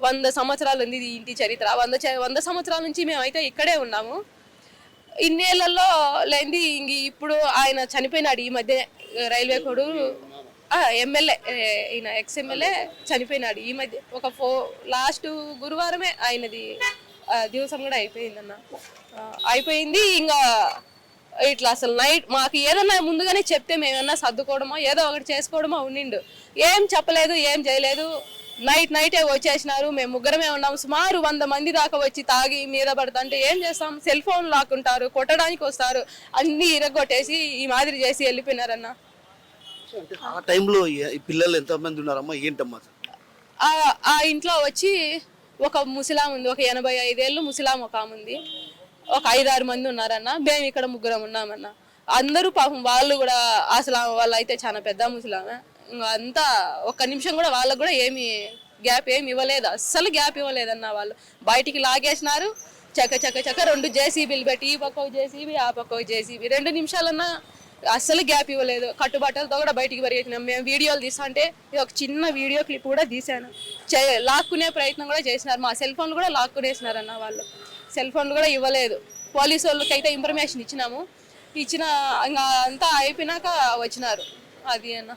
100 సంవత్సరాలు ఉంది ఈ ఇంటి చరిత్ర. 100 సంవత్సరాల నుంచి మేమైతే ఇక్కడే ఉన్నాము. ఇన్నేళ్లలో లేనిది ఇంక ఇప్పుడు ఆయన చనిపోయినాడు ఈ మధ్య. రైల్వే కోడు ఎమ్మెల్యే, ఈయన ఎక్స్-ఎమ్మెల్యే చనిపోయినాడు ఈ మధ్య. లాస్ట్ గురువారమే ఆయనది దివసం కూడా అయిపోయిందన్న. అయిపోయింది. ఇంకా ఇట్లా అసలు నైట్ మాకు ఏదన్నా ముందుగానే చెప్తే మేమన్నా సర్దుకోవడమో ఏదో ఒకటి చేసుకోవడమో ఉండిండు. ఏం చెప్పలేదు, ఏం చేయలేదు. నైటే వచ్చేసినారు. మేము ముగ్గురమే ఉన్నాము. సుమారు 100 మంది దాకా వచ్చి తాగి మీద పడుతుంటే ఏం చేస్తాం? సెల్ ఫోన్ లాక్కుంటారు, కొట్టడానికి వస్తారు, అన్ని ఇరగొట్టేసి ఈ మాదిరి చేసి వెళ్ళిపోయినారన్న. ఆ టైంలో పిల్లలు ఎంతమంది ఉన్నారమ్మా, ఏంటమ్మా? ఆ ఇంట్లో వచ్చి ఒక ముసలాం ఉంది, ఒక 85 ఏళ్ళు ముసలాం ఒక ఆమె ఉంది, ఒక 5-6 మంది ఉన్నారన్న. మేము ఇక్కడ ముగ్గురం ఉన్నామన్న. అందరూ పాపం వాళ్ళు కూడా అసలు వాళ్ళు అయితే చాలా పెద్ద ముసలామే. ఇంకా అంతా ఒక్క నిమిషం కూడా వాళ్ళకు కూడా ఏమి గ్యాప్ ఏమి ఇవ్వలేదు, అస్సలు గ్యాప్ ఇవ్వలేదన్న. వాళ్ళు బయటికి లాగేసినారు. చక్క 2 జేసీబీలు పెట్టి ఈ పక్క జేసీబీ ఆ పక్క జేసీబీ 2 నిమిషాలన్నా అస్సలు గ్యాప్ ఇవ్వలేదు. కట్టుబట్టలతో కూడా బయటికి పరిగెత్తినాం. మేము వీడియోలు తీస్తుంటే ఒక చిన్న వీడియో క్లిప్ కూడా తీశాను. లాక్కునే ప్రయత్నం కూడా చేసినారు. మా సెల్ ఫోన్లు కూడా లాక్కునేసినారన్న. వాళ్ళు సెల్ ఫోన్లు కూడా ఇవ్వలేదు. పోలీసు వాళ్ళకైతే ఇన్ఫర్మేషన్ ఇచ్చినాము. ఇంకా అంతా అయిపోయినాక వచ్చినారు. అది అన్న.